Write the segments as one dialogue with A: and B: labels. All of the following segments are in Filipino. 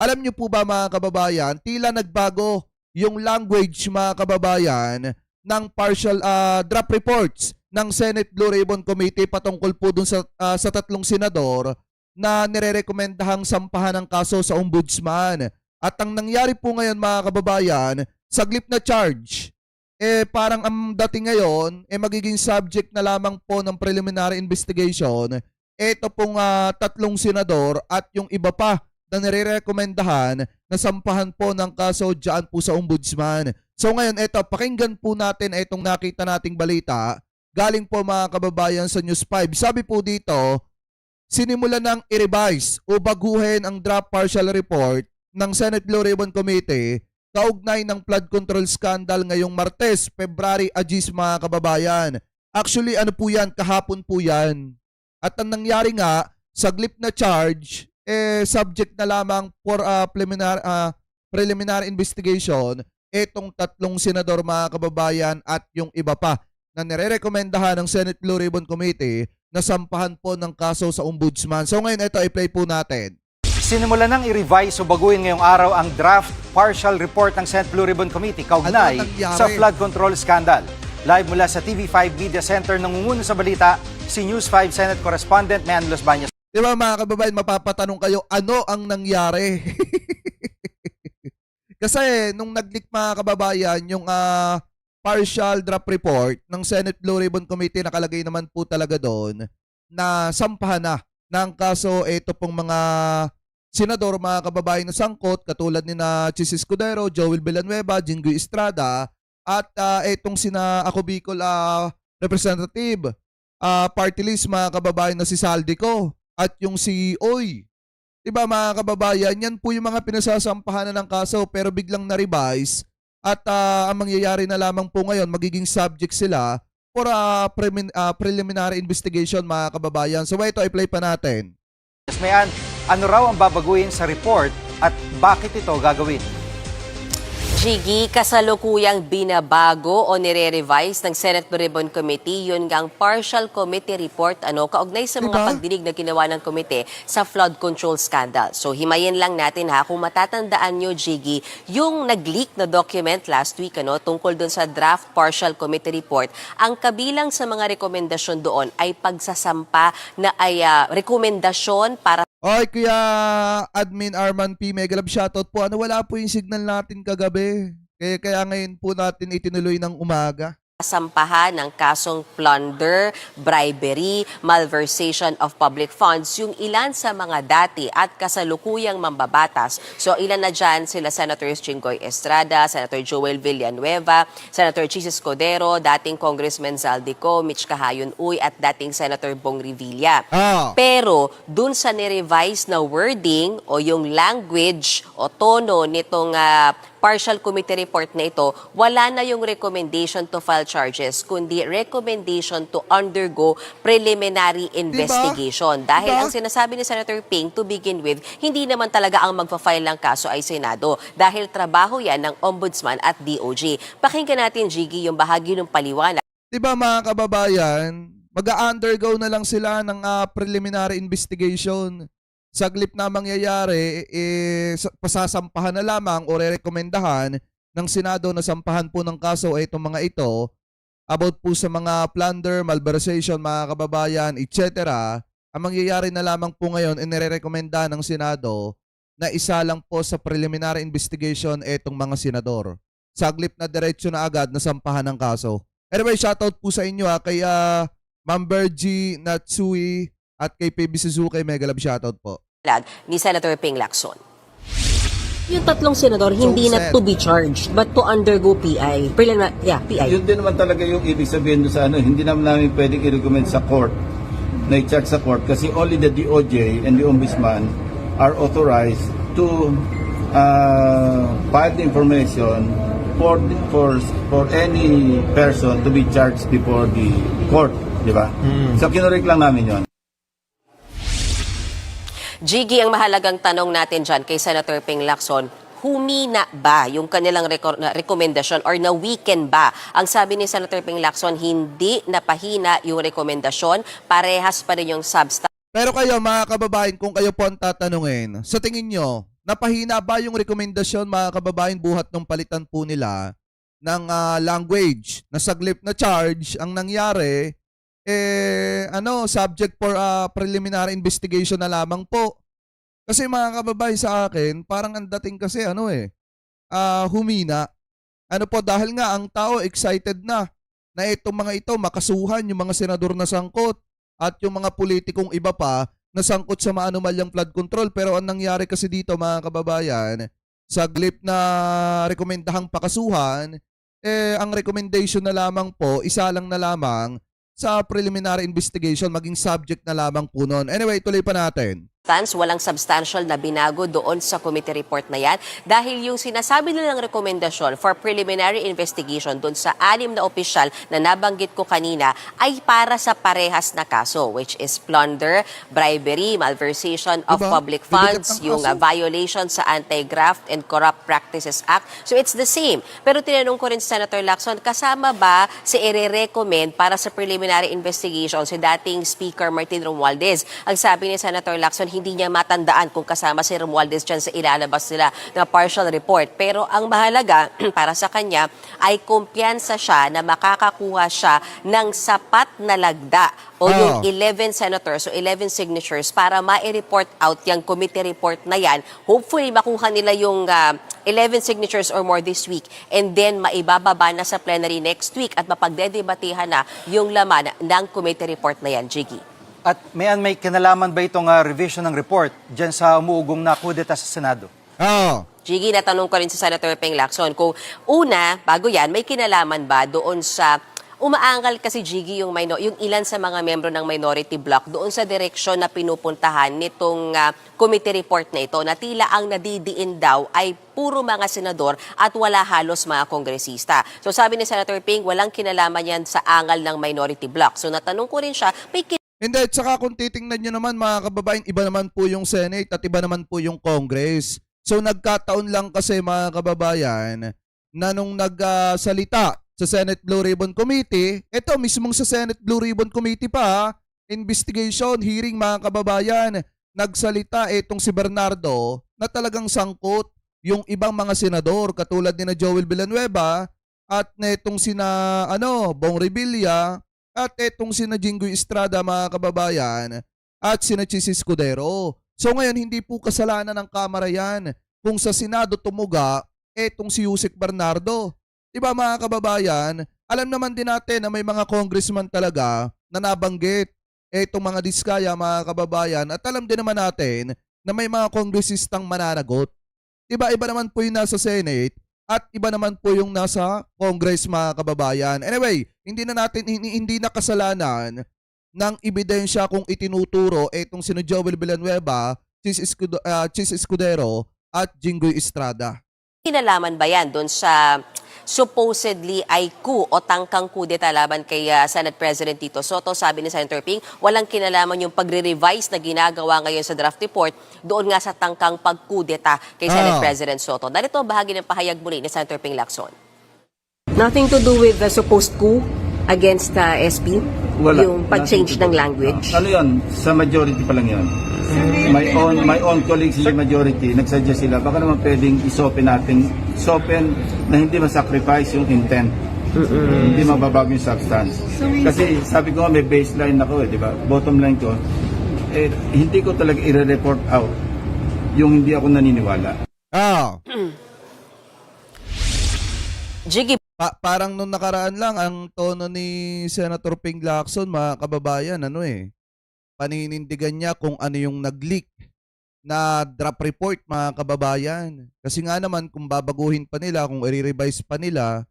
A: alam niyo po ba mga kababayan, tila nagbago yung language mga kababayan ng partial draft reports ng Senate Blue Ribbon Committee patungkol po dun sa tatlong senador na nirerekomendahang sampahan ng kaso sa ombudsman. At ang nangyari po ngayon mga kababayan, saglip na charge, parang ang dating ngayon, magiging subject na lamang po ng preliminary investigation. Ito pong tatlong senador at yung iba pa na nirerekomendahan na sampahan po ng kaso dyan po sa ombudsman. So ngayon, ito, pakinggan po natin itong nakita nating balita. Galing po mga kababayan sa News 5. Sabi po dito, sinimula ng i-revise o baguhin ang draft partial report ng Senate Blue Ribbon Committee kaugnay ng flood control scandal ngayong Martes, February 10 mga kababayan. Actually, ano po yan? Kahapon po yan. At ang nangyari nga, saglip na charge, subject na lamang for preliminary investigation itong tatlong senador mga kababayan at yung iba pa na nirerekomendahan ng Senate Blue Ribbon Committee na sampahan po ng kaso sa ombudsman. So ngayon ito i-play po natin.
B: Sinimula nang i-revise o baguhin ngayong araw ang draft partial report ng Senate Blue Ribbon Committee kaugnay sa flood control scandal. Live mula sa TV5 Media Center, nangunguna sa balita si News 5 Senate Correspondent Mayan Los Baños.
A: Di ba mga kababayan, mapapatanong kayo, ano ang nangyari? Kasi nung nag-leak mga kababayan, yung partial draft report ng Senate Blue Ribbon Committee, nakalagay naman po talaga doon na sampahan na ng kaso ito pong mga senador, mga kababayan na sangkot, katulad ni na Chis Escudero, Joel Villanueva, Jinggoy Estrada, at itong sina Ako Bicol Representative, party list mga kababayan na si Saldico, at yung si Oy. Diba mga kababayan, yan po yung mga pinasasampahan na ng kaso pero biglang na-revise at ang mangyayari na lamang po ngayon, magiging subject sila for preliminary investigation mga kababayan. So ito, i-play pa natin.
B: Mayan, ano raw ang babaguhin sa report at bakit ito gagawin?
C: Jiggy, kasalukuyang binabago o nire-revise ng Senate Blue Ribbon Committee yun ngang partial committee report kaugnay sa mga pagdinig na ginawa ng komite sa flood control scandal. So himayin lang natin kung matatandaan nyo, Jiggy, yung nag-leak na document last week tungkol dun sa draft partial committee report, ang kabilang sa mga rekomendasyon doon ay pagsasampa na ay rekomendasyon para
A: Oy, Kuya Admin Arman P. Megalab, shoutout po. Wala po yung signal natin kagabi. Kaya ngayon po natin itinuloy ng umaga.
C: sampahan ng kasong plunder, bribery, malversation of public funds yung ilan sa mga dati at kasalukuyang mambabatas. So ilan na dyan sila Senators Jinggoy Estrada, Senator Joel Villanueva, Senator Chis Escudero, dating Congressman Zaldico, Mitch Cahayon-Uy at dating Senator Bong Revilla. Pero dun sa nirevise na wording o yung language o tono nitong partial committee report na ito, wala na yung recommendation to file charges, kundi recommendation to undergo preliminary investigation. Dahil ang sinasabi ni Senator Ping, to begin with, hindi naman talaga ang magpa-file ng kaso ay Senado. Dahil trabaho yan ng Ombudsman at DOJ. Pakinggan natin, Jiggy, yung bahagi ng paliwanag.
A: Diba mga kababayan, mag-undergo na lang sila ng preliminary investigation. Saglip na mangyayari, pasasampahan na lamang o re-rekomendahan ng Senado na sampahan po ng kaso itong mga ito about po sa mga plunder, malversation, mga kababayan, etc. Ang mangyayari na lamang po ngayon, inirekomenda ng Senado na isa lang po sa preliminary investigation itong mga senador. Saglip na diretso na agad na sampahan ng kaso. Anyway, shoutout po sa inyo kay Ma'am Bergie Natsui at kay PB Suzuki. Mega love shoutout po
C: ni Senator Ping Lacson.
D: Yung tatlong senador, hindi na to be charged, but to undergo PI. PI.
E: Yun din naman talaga yung ibig sabihin doon sa hindi naman namin pwedeng i-recommend sa court, na i-charge sa court, kasi only the DOJ and the Ombudsman are authorized to file the information for any person to be charged before the court, di ba? So kinorek lang namin yon.
C: Jiggy, ang mahalagang tanong natin dyan kay Senator Ping Lacson, humina ba yung kanilang rekomendasyon or na-weaken ba? Ang sabi ni Senator Ping Lacson, hindi napahina yung rekomendasyon, parehas pa rin yung substance.
A: Pero kayo mga kababayan, kung kayo po ang tatanungin, sa tingin nyo, napahina ba yung rekomendasyon mga kababayan buhat nung palitan po nila ng language na saglip na charge ang nangyari subject for preliminary investigation na lamang po. Kasi mga kababayan sa akin, parang ang dating kasi humina. Ano po dahil nga ang tao excited na itong mga ito makasuhan yung mga senador na sangkot at yung mga politikong iba pa na sangkot sa maanumalyang flood control. Pero ang nangyari kasi dito mga kababayan, sa glip na rekomendahang pakasuhan, ang recommendation na lamang po, isa lang na lamang sa preliminary investigation, maging subject na lamang po nun. Anyway, tuloy pa natin.
C: Walang substantial na binago doon sa committee report na yan dahil yung sinasabi nilang rekomendasyon for preliminary investigation doon sa 6 na opisyal na nabanggit ko kanina ay para sa parehas na kaso, which is plunder, bribery, malversation of
A: Diba?
C: public
A: Bibigat
C: funds,
A: ng
C: yung
A: kaso.
C: violation sa Anti-Graft and Corrupt Practices Act. So it's the same. Pero tinanong ko rin si Senator Lacson, kasama ba si i-recommend para sa preliminary investigation si dating Speaker Martin Romualdez? Ang sabi ni Senator Lacson, hindi niya matandaan kung kasama si Romualdez dyan sa ilalabas nila na partial report. Pero ang mahalaga para sa kanya ay kumpiyansa siya na makakakuha siya ng sapat na lagda o yung 11 senators, so 11 signatures para ma-report out yung committee report na yan. Hopefully, makuha nila yung 11 signatures or more this week and then maibababa na sa plenary next week at mapagdedebatehan na yung laman ng committee report na yan, Jiggy.
B: At may kinalaman ba itong revision ng report dyan sa umuugong na kudeta sa Senado?
C: Jiggy, natanong ko rin sa Senator Peng Lacson kung una, bago yan, may kinalaman ba doon sa umaangal kasi Jiggy yung ilan sa mga membro ng minority bloc doon sa direksyon na pinupuntahan nitong committee report na ito na tila ang nadidiin daw ay puro mga senador at wala halos mga kongresista. So sabi ni Senator Ping, walang kinalaman yan sa angal ng minority bloc. So natanong ko rin siya, may
A: Hindi, at saka kung titingnan nyo naman mga kababayan, iba naman po yung Senate at iba naman po yung Congress. So nagkataon lang kasi mga kababayan na nung nagsalita sa Senate Blue Ribbon Committee, ito mismong sa Senate Blue Ribbon Committee pa, investigation, hearing mga kababayan, nagsalita itong si Bernardo na talagang sangkot yung ibang mga senador katulad ni na Joel Villanueva at netong sina Bong Revilla at etong sina Jinggoy Estrada mga kababayan at sina Chis Escudero. So ngayon hindi po kasalanan ng Kamara yan kung sa Senado tumuga etong si Yusek Bernardo. Diba mga kababayan, alam naman din natin na may mga congressman talaga na nabanggit etong mga diskaya mga kababayan at alam din naman natin na may mga kongresistang mananagot. Diba iba naman po yung nasa Senate at iba naman po yung nasa Congress mga kababayan. Anyway, hindi na kasalanan ng ebidensya kung itinuturo etong sino Joel Villanueva, Chis Escudero at Jinggoy Estrada.
C: kinalaman ba yan doon sa supposedly ay coup o tangkang kudeta laban kay Senate President Tito Soto? Sabi ni Senator Ping, walang kinalaman yung pagre-revise na ginagawa ngayon sa draft report doon nga sa tangkang pagkudeta kay Senate President Soto. Narito bahagi ng pahayag muli ni Senator Ping Lacson.
D: Nothing to do with the supposed coup against SP?
E: Wala.
D: Yung pag-change ng language?
E: Ano yun? Sa majority pa lang yun. My own colleagues in the majority, nagsuggest sila, baka naman pwedeng isopen natin, na hindi ma-sacrifice yung intent. Hindi mababago yung substance. Kasi sabi ko nga may baseline ako di ba? Bottom line ko, hindi ko talaga i-report out yung hindi ako naniniwala.
C: Jiggy,
A: Parang nung nakaraan lang, ang tono ni Senator Ping Lacson, mga kababayan, paninindigan niya kung ano yung nag-leak na draft report, mga kababayan. Kasi nga naman, kung babaguhin pa nila, kung i-revise pa nila,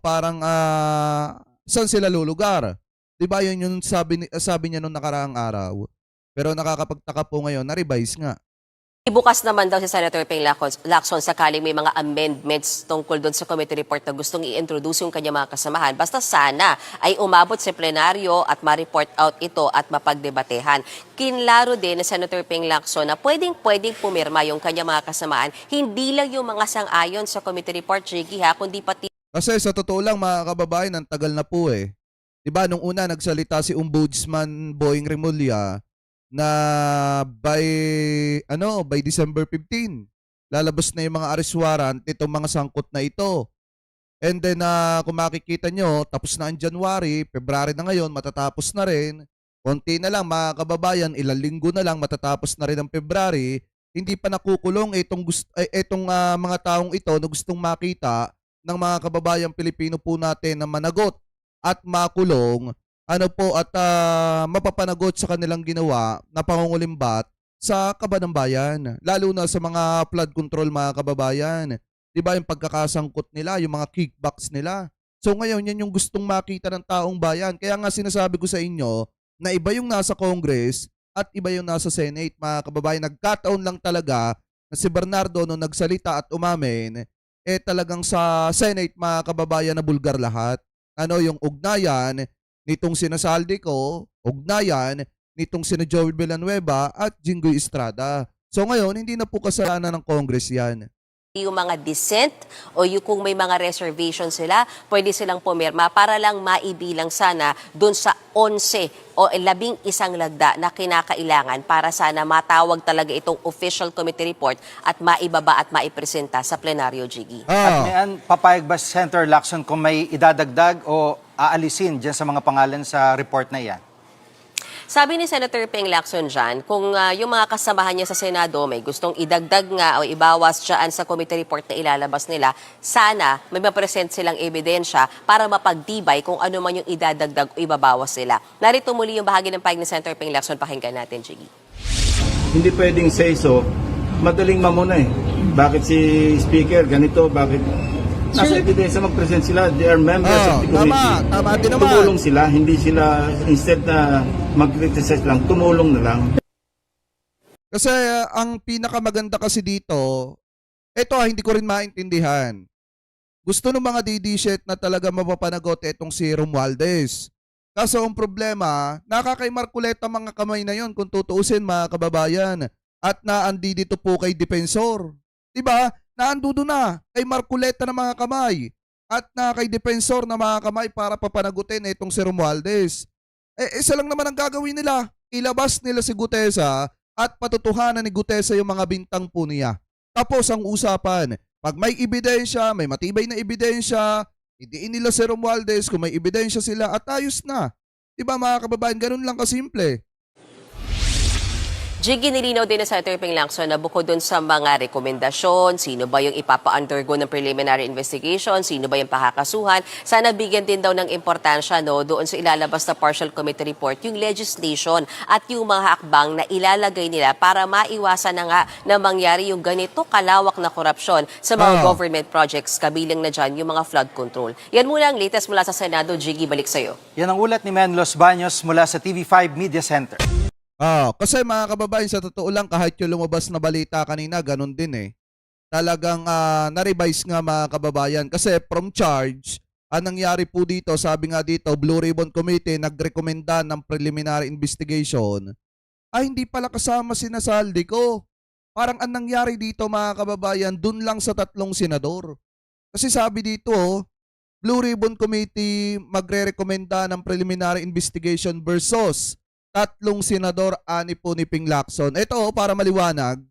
A: parang saan sila lulugar? Diba yun yung sabi niya nung nakaraang araw? Pero nakakapagtaka po ngayon, na-revise nga.
C: ibukas naman daw si Senator Ping Lacson sakaling may mga amendments tungkol doon sa committee report na gustong i-introduce yung kanya mga kasamahan. Basta sana ay umabot sa plenaryo at ma-report out ito at mapagdebatehan. Kinlaro din ni Senator Ping Lacson na pwedeng pumirma yung kanya mga kasamahan. Hindi lang yung mga sang-ayon sa committee report, Jiggy, kundi pati
A: Kasi sa totoo lang mga kababayan, ang tagal na po Diba nung una nagsalita si Ombudsman Boying Remulla na by by December 15 lalabas na yung mga arrest warrant itong mga sangkot na ito. And then kung makikita nyo, tapos na ang January, February na ngayon, matatapos na rin. Konti na lang mga kababayan, ilang linggo na lang matatapos na rin ang February. Hindi pa nakukulong itong mga taong ito na gustong makita ng mga kababayang Pilipino po natin na managot at makulong at mapapanagot sa kanilang ginawa na pangungulimbat sa kaban ng bayan, lalo na sa mga flood control mga kababayan. 'Di ba yung pagkakasangkot nila, yung mga kickbacks nila. So ngayon yan yung gustong makita ng taong bayan. Kaya nga sinasabi ko sa inyo na iba yung nasa Congress at iba yung nasa Senate mga kababayan. Nagkataon lang talaga na si Bernardo nung nagsalita at umamin, talagang sa Senate mga kababayan na bulgar lahat. Yung ugnayan nitong sinasaldi ko, ugnayan nitong sina Joey Villanueva at Jinggoy Estrada. So ngayon, hindi na po kasalanan ng Congress yan.
C: Yung mga dissent o yung kung may mga reservation sila, pwede silang pumirma para lang maibilang sana dun sa 11 o 11 lagda na kinakailangan para sana matawag talaga itong official committee report at maibaba at maipresenta sa plenaryo, Jiggy.
B: At ngayon, papayag ba si Senator Lacson kung may idadagdag o aalisin dyan sa mga pangalan sa report na yan?
C: Sabi ni Senator Ping Lacson dyan, kung yung mga kasamahan niya sa Senado may gustong idagdag nga o ibawas dyan sa committee report na ilalabas nila, sana may mapresent silang ebidensya para mapagdibay kung ano man yung idadagdag o ibabawas sila. Narito muli yung bahagi ng pahig ni Senator Ping Lacson. Pakinggan natin, Jiggy.
E: Hindi pwedeng say so, madaling mamuna eh. Bakit si Speaker ganito, bakit nasa ebidensya mag-present sila, they are members of the committee.
A: Tama din naman.
E: Tumulong sila, hindi sila, instead na mag-criticize lang, tumulong na lang.
A: Kasi ang pinakamaganda kasi dito, hindi ko rin maintindihan. Gusto ng mga DD-shit na talaga mapapanagot itong si Romualdez. Kaso ang problema, nakakay Marcoleta mga kamay na yon kung tutuusin mga kababayan. At naandi dito po kay Defensor. Diba? Naandudo na kay Marcoleta na mga kamay. At na kay Defensor na mga kamay para papanagutin itong si Romualdez. Isa lang naman ang gagawin nila. Ilabas nila si Gutesa at patutuhanan ni Gutesa yung mga bintang po niya. Tapos ang usapan, pag may ebidensya, may matibay na ebidensya, idiin nila si Romualdez kung may ebidensya sila at ayos na. Diba mga kababayan, ganun lang kasimple.
C: Jiggy, nilinaw din na Senator Ping Lacson na bukod dun sa mga rekomendasyon, sino ba yung ipapa-undergo ng preliminary investigation, sino ba yung pakakasuhan, sana bigyan din daw ng importansya doon sa ilalabas na partial committee report, yung legislation at yung mga hakbang na ilalagay nila para maiwasan na nga na mangyari yung ganito kalawak na korupsyon sa mga government projects, kabilang na dyan yung mga flood control. Yan muna ang latest mula sa Senado. Jiggy, balik sa'yo.
B: Yan ang ulat ni Men Los Baños mula sa TV5 Media Center.
A: Kasi mga kababayan, sa totoo lang, kahit yung lumabas na balita kanina, ganun din eh. Talagang na-revise nga mga kababayan. Kasi from charge, ang nangyari po dito, sabi nga dito, Blue Ribbon Committee nagrekomenda ng preliminary investigation. Hindi pala kasama si Nasaldi ko. Parang ang nangyari dito mga kababayan, dun lang sa 3 senador. Kasi sabi dito, Blue Ribbon Committee magre-rekomenda ng preliminary investigation versus 3 senador, ani po ni Ping Lacson. Ito para maliwanag.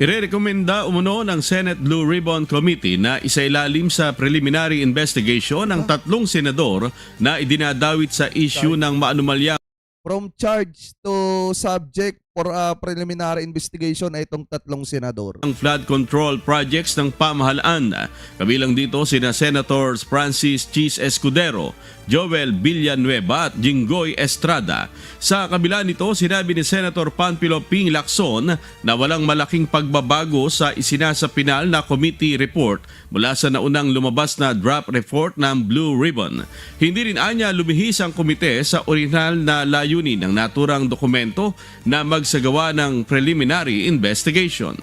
F: Irerekomenda umuno ng Senate Blue Ribbon Committee na isailalim sa preliminary investigation ng 3 senador na idinadawit sa issue ng maanumalya.
A: From charge to subject for preliminary investigation ay itong 3 senador.
F: Ang flood control projects ng pamahalaan. Kabilang dito sina Senators Francis Chis Escudero, Joel Villanueva at Jinggoy Estrada. Sa kabila nito, sinabi ni Senator Panfilo Ping Lacson na walang malaking pagbabago sa isinasapinal na committee report mula sa naunang lumabas na draft report ng Blue Ribbon. Hindi rin anya lumihis ang komite sa orihinal na layunin ng naturang dokumento na magsagawa ng preliminary investigation.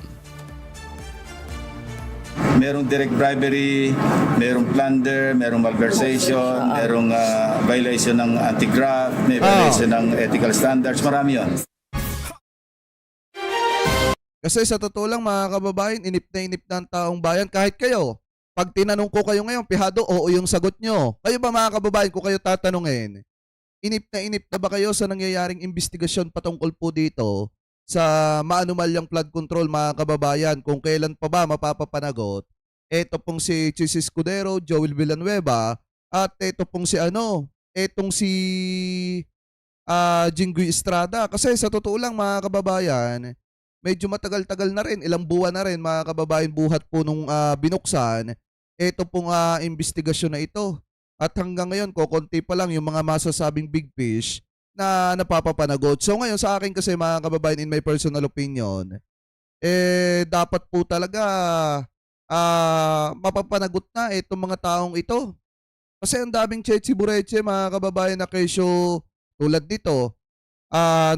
E: Merong direct bribery, merong plunder, merong malversation, merong violation ng anti-graft, may violation ng ethical standards, marami yun.
A: Kasi sa totoo lang mga kababayan, inip na ang taong bayan. Kahit kayo, pag tinanong ko kayo ngayon, pihado, oo yung sagot nyo. Kayo ba mga kababayan, kung kayo tatanungin, inip na ba kayo sa nangyayaring investigasyon patungkol po dito sa maanumalyang flood control, mga kababayan? Kung kailan pa ba mapapapanagot? Ito pong si Chis Escudero, Joel Villanueva, at ito pong si etong si Jinggoy Estrada. Kasi sa totoo lang, mga kababayan, medyo matagal-tagal na rin, ilang buwan na rin, mga kababayan, buhat po nung binuksan ito pong investigasyon na ito. At hanggang ngayon, kokonti pa lang yung mga masasabing big fish na napapapanagot. So ngayon sa akin kasi, mga kababayan, in my personal opinion, dapat po talaga mapapanagot na itong mga taong ito. Kasi ang daming chechi bureche, mga kababayan, na kesyo tulad dito.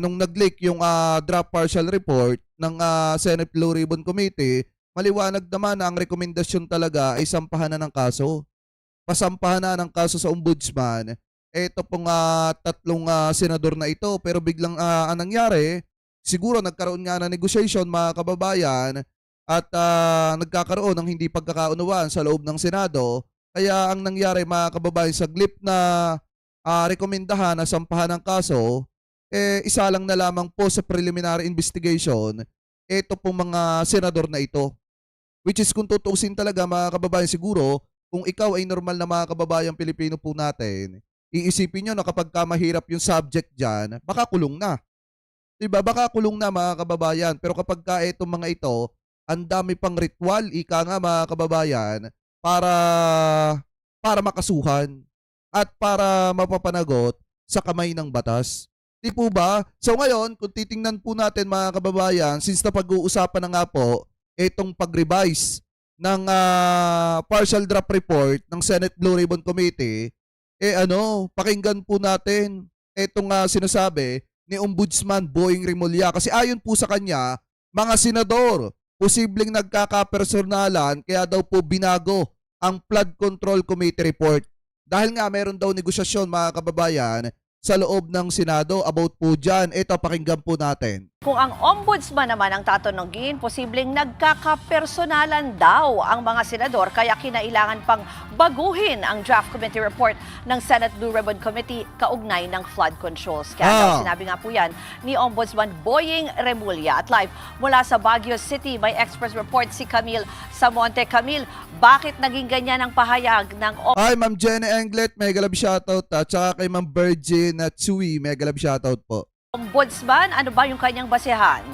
A: Nung nag-leak yung draft partial report ng Senate Blue Ribbon Committee, maliwanag naman na ang rekomendasyon talaga ay sampahan na ng kaso. Pasampahan na ng kaso sa ombudsman. Ito pong tatlong senador na ito, pero biglang ang nangyari, siguro nagkaroon nga ng negotiation, mga kababayan, at nagkakaroon ng hindi pagkakaunawaan sa loob ng Senado. Kaya ang nangyari, mga kababayan, sa glip na rekomendahan na sampahan ng kaso, isa lang na lamang po sa preliminary investigation, ito pong mga senador na ito. Which is, kung tutuusin talaga, mga kababayan, siguro, kung ikaw ay normal na mga kababayan Pilipino po natin, iisipin nyo na kapag mahirap yung subject dyan, baka kulong na. Diba? Baka kulong na, mga kababayan. Pero kapag itong mga ito, ang dami pang ritual, ika nga, mga kababayan, para makasuhan at para mapapanagot sa kamay ng batas. Di po ba? So ngayon, kung titingnan po natin, mga kababayan, since na pag-uusapan na nga po itong pag-revise ng partial draft report ng Senate Blue Ribbon Committee, pakinggan po natin itong sinasabi ni Ombudsman Boying Remulla. Kasi ayon po sa kanya, mga senador, posibleng nagkakapersonalan, kaya daw po binago ang Flood Control Committee report. Dahil nga meron daw negosasyon, mga kababayan, sa loob ng Senado about po dyan. Ito, pakinggan po natin.
G: Kung ang ombudsman naman ang tatanungin, posibleng nagkakapersonalan daw ang mga senador kaya kinailangan pang baguhin ang draft committee report ng Senate Blue Ribbon Committee kaugnay ng flood control scandal. Sinabi nga po yan ni Ombudsman Boying Remulla. At live mula sa Baguio City, may express report si Camille Samonte. Camille, bakit naging ganyan ang pahayag ng
A: Hi, Ma'am Jenny Englet, mega love shoutout. At saka kay Ma'am Virgin at Tsui, mega love shoutout po.
G: Ombudsman? Ano ba yung kanyang basehan?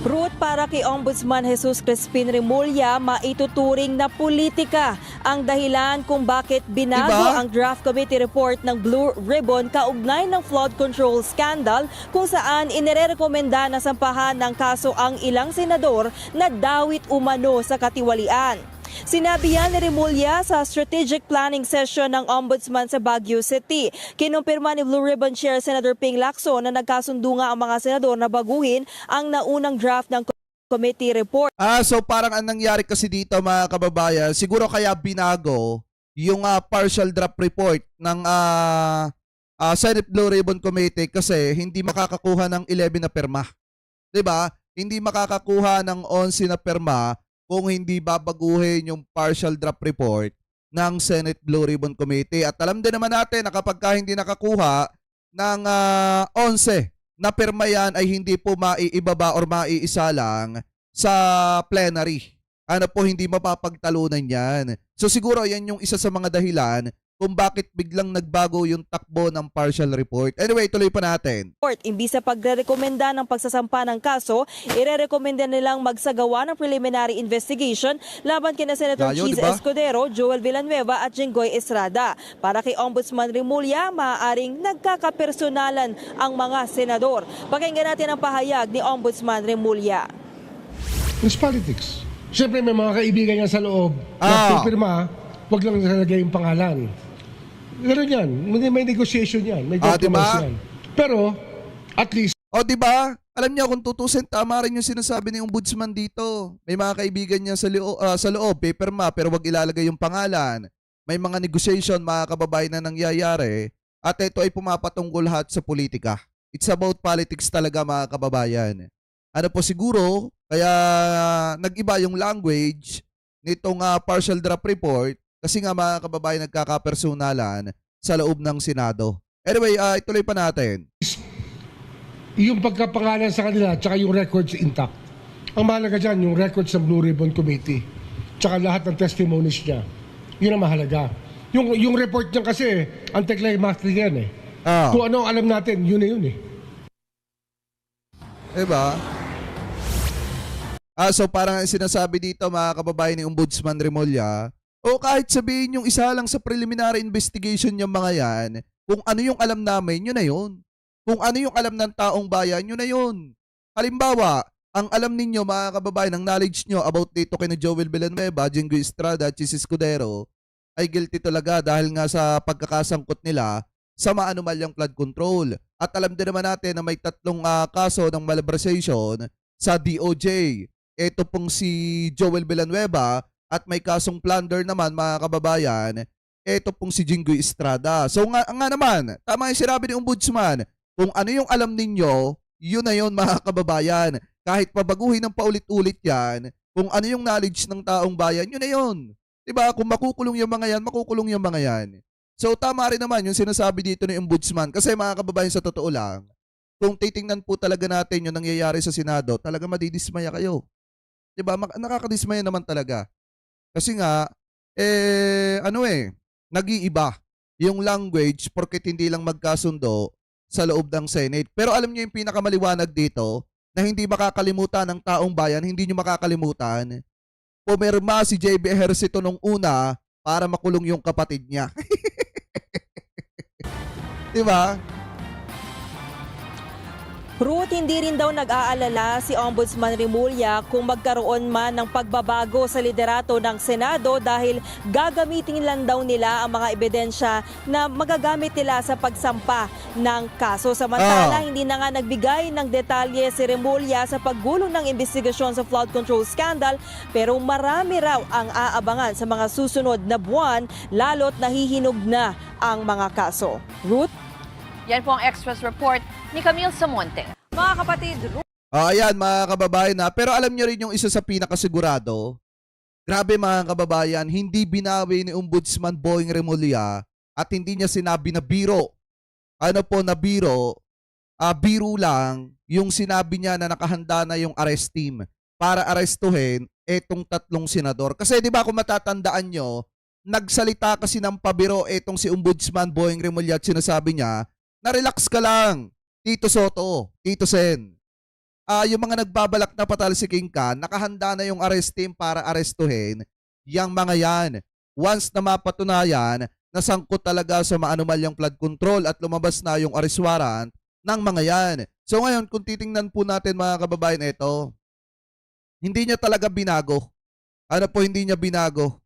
H: Ruth, para kay Ombudsman Jesus Crispin Remulla, maituturing na politika ang dahilan kung bakit binago ang draft committee report ng Blue Ribbon kaugnay ng flood control scandal, kung saan inirekomenda na sampahan ng kaso ang ilang senador na dawit umano sa katiwalian. Sinabi yan ni Remulla sa strategic planning session ng Ombudsman sa Baguio City. Kinumpirma ni Blue Ribbon Chair Senator Ping Lacson na nagkasundo nga ang mga senador na baguhin ang naunang draft ng committee report.
A: So parang ang nangyari kasi dito, mga kababayan, siguro kaya binago yung partial draft report ng Senate Blue Ribbon Committee kasi hindi makakakuha ng 11 na perma. 'Di ba? Hindi makakakuha ng 11 na perma kung hindi babaguhin yung partial draft report ng Senate Blue Ribbon Committee. At alam din naman natin na kapag hindi nakakuha ng 11 na perma yan, ay hindi po maiibaba or maiisa lang sa plenary. Hindi mapapagtalunan yan. So siguro yan yung isa sa mga dahilan kung bakit biglang nagbago yung takbo ng partial report. Anyway, tuloy pa natin.
H: Imbis sa pagrekomenda ng pagsasampa ng kaso, irerekomenda nilang magsagawa ng preliminary investigation laban kina Senator Chis Escudero, Joel Villanueva at Jinggoy Estrada. Para kay Ombudsman Remulla, maaaring nagkakapersonalan ang mga senador. Pakinggan natin ang pahayag ni Ombudsman Remulla.
I: It's politics. Siyempre may mga kaibigan niya sa loob na pipirma, wag lang nalagay yung pangalan. Gano'n yan. May negotiation yan. May compromise yan. Pero, at least...
A: Diba? Alam niyo, kung tutusin, tama rin yung sinasabi ni Ombudsman dito. May mga kaibigan niya sa loob, pipirma, pero wag ilalagay yung pangalan. May mga negotiation, mga kababayan, na nangyayari. At ito ay pumapatungkol lahat sa politika. It's about politics talaga, mga kababayan. Siguro, kaya nag-iba yung language nitong partial draft report kasi nga mga kababayan nagkakapersonalan sa loob ng Senado. Anyway, ituloy pa natin.
I: Yung pagkapangalan sa kanila, tsaka yung records intact. Ang mahalaga dyan, yung records ng Blue Ribbon Committee, tsaka lahat ng testimonies niya. Yun ang mahalaga. Yung report niya kasi, anticlimactic yan eh. Kung ano ang alam natin, yun na yun eh.
A: Diba? So parang sinasabi dito mga kababayan ni Ombudsman Remulla, o kahit sabihin yung isa lang sa preliminary investigation yung mga yan, kung ano yung alam namin, yun na yun. Kung ano yung alam ng taong bayan, yun na yun. Halimbawa, ang alam ninyo mga kababayan, ang knowledge nyo about dito kay Joel Villanueva, Jinggoy Estrada, Chis Escudero, ay guilty talaga dahil nga sa pagkakasangkot nila sa maanumalyang flood control. At alam din naman natin na may 3 kaso ng malversation sa DOJ. Ito pong si Joel Villanueva at may kasong plunder naman mga kababayan. Ito pong si Jinggoy Estrada. So nga naman, tama yung sinabi ni Ombudsman, kung ano yung alam ninyo, yun na yun mga kababayan. Kahit pabaguhin ng paulit-ulit yan, kung ano yung knowledge ng taong bayan, yun na yun. Diba? Kung makukulong yung mga yan, makukulong yung mga yan. So tama rin naman yung sinasabi dito ni Ombudsman. Kasi mga kababayan, sa totoo lang, kung titingnan po talaga natin yung nangyayari sa Senado, talaga madidismaya kayo. Diba? Nakakadismaya naman talaga. Kasi nga, nag-iiba yung language porket hindi lang magkasundo sa loob ng Senate. Pero alam niyo yung pinakamaliwanag dito na hindi makakalimutan ng taong bayan, hindi niyo makakalimutan, pumirma si JB Ejercito nung una para makulong yung kapatid niya. Diba?
H: Ruth, hindi rin daw nag-aalala si Ombudsman Remulla kung magkaroon man ng pagbabago sa liderato ng Senado dahil gagamitin lang daw nila ang mga ebidensya na magagamit nila sa pagsampa ng kaso. Samantala, hindi na nga nagbigay ng detalye si Remulla sa paggulong ng investigasyon sa flood control scandal, pero marami raw ang aabangan sa mga susunod na buwan lalo't nahihinog na ang mga kaso. Ruth?
G: Yan po ang Express Report ni Camille Samonte. Mga kapatid,
A: Ayan mga kababayan na. Pero alam nyo rin yung isa sa pinakasigurado. Grabe mga kababayan, hindi binawi ni Ombudsman Boying Remulla at hindi niya sinabi na biro. Ano po na biro? Biro lang yung sinabi niya na nakahanda na yung arrest team para arestuhin etong 3 senador. Kasi di ba kung matatandaan nyo, nagsalita kasi ng pabiro etong si Ombudsman Boying Remulla at sinasabi niya, na-relax ka lang, Tito Soto, Tito Sen. Yung mga nagbabalak na patalsiking ka, nakahanda na yung arrest team para arestuhin yung mga yan. Once na mapatunayan, nasangkot talaga sa maanumalyang flood control at lumabas na yung arrest warrant ng mga yan. So ngayon, kung titingnan po natin mga kababayan ito, hindi niya talaga binago. Ano po hindi niya binago?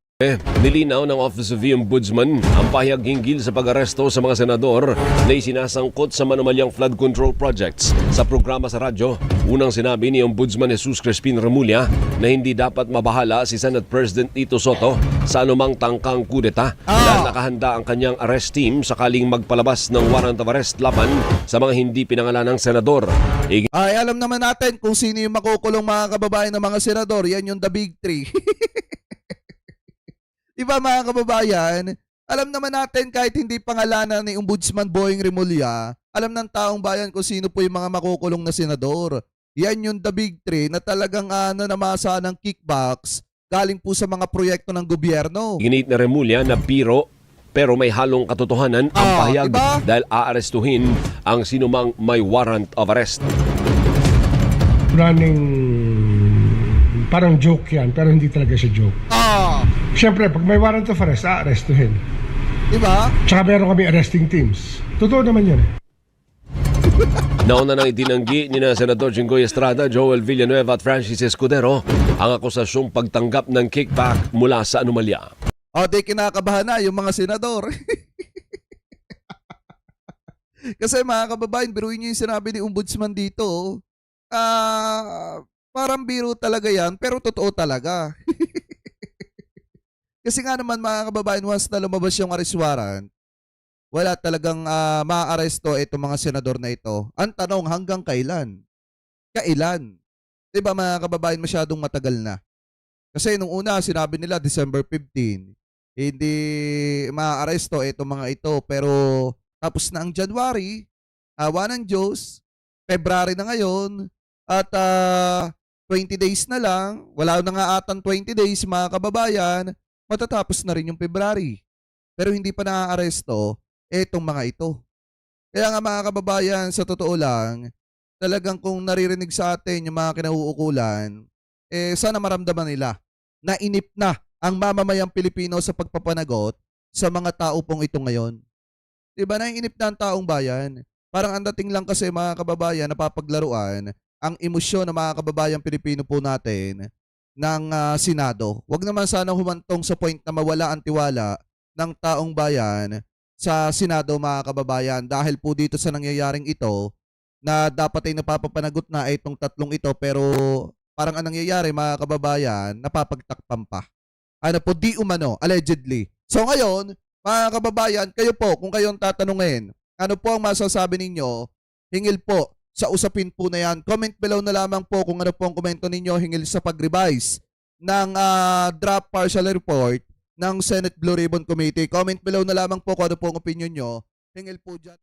J: Nilinaw ng Office of the Ombudsman ang pahayag hinggil sa pag-aresto sa mga senador na isinasangkot sa manumalyang flood control projects. Sa programa sa radyo, unang sinabi ni Ombudsman Jesus Crispin Remulla na hindi dapat mabahala si Senate President Tito Soto sa anumang tangkang kudeta dahil nakahanda ang kanyang arrest team sakaling magpalabas ng warrant of arrest laban sa mga hindi pinangalan ng senador.
A: Ay, alam naman natin kung sino yung makukulong mga kababayan ng mga senador. Yan yung the big three. Diba mga kababayan, alam naman natin kahit hindi pangalanan ni Ombudsman Boying Remulla, alam ng taong bayan kung sino po yung mga makukulong na senador. Yan yung the big three na talagang namasa ng kickbacks galing po sa mga proyekto ng gobyerno.
J: Ginit na Remulla na biro pero may halong katotohanan ang pahayag
A: diba?
J: Dahil aarestuhin ang sinumang may warrant of arrest.
I: Running, parang joke yan, pero hindi talaga siya joke. Siyempre, pag may warrant of arrest, aarestuhin.
A: Diba?
I: Tsaka meron kami arresting teams. Totoo naman yan.
J: Nauna nang itinanggi ni na Senador Jinggoy Estrada, Joel Villanueva at Francis Escudero ang akusasyong pagtanggap ng kickback mula sa anomalya.
A: Di kinakabahan na yung mga senador. Kasi mga kababayan, biruin nyo yung sinabi ni Ombudsman dito. Parang biro talaga yan, pero totoo talaga. Kasi nga naman mga kababayan, once na lumabas yung arrest warrant, wala talagang maa-aresto itong mga senador na ito. Ang tanong, hanggang kailan? Kailan? Diba mga kababayan, masyadong matagal na. Kasi nung una, sinabi nila December 15, hindi maaaresto itong mga ito. Pero tapos na ang January, awa ng Diyos, February na ngayon, at 20 days na lang, wala na nga atang 20 days mga kababayan, matatapos na rin yung February. Pero hindi pa naaaresto itong mga ito. Kaya nga mga kababayan, sa totoo lang, talagang kung naririnig sa atin yung mga kinauukulan, sana maramdaman nila na inip na ang mamamayang Pilipino sa pagpapanagot sa mga tao pong ito ngayon. Diba, naiinip na ang taong bayan? Parang ang dating lang kasi mga kababayan, napapaglaruan ang emosyon ng mga kababayang Pilipino po natin ng Senado. Huwag naman sana humantong sa point na mawala ang tiwala ng taong bayan sa Senado mga kababayan dahil po dito sa nangyayaring ito na dapat ay napapapanagot na itong tatlong ito pero parang ang nangyayari mga kababayan, napapagtakpan pa. Ano po, di umano, allegedly. So ngayon, mga kababayan, kayo po, kung kayong tatanungin, ano po ang masasabi ninyo, hingil po sa usapin po na yan. Comment below na lamang po kung ano po ang komento ninyo hingil sa pag-revise ng draft partial report ng Senate Blue Ribbon Committee. Comment below na lamang po kung ano po ang opinion nyo. Hingil po dyan.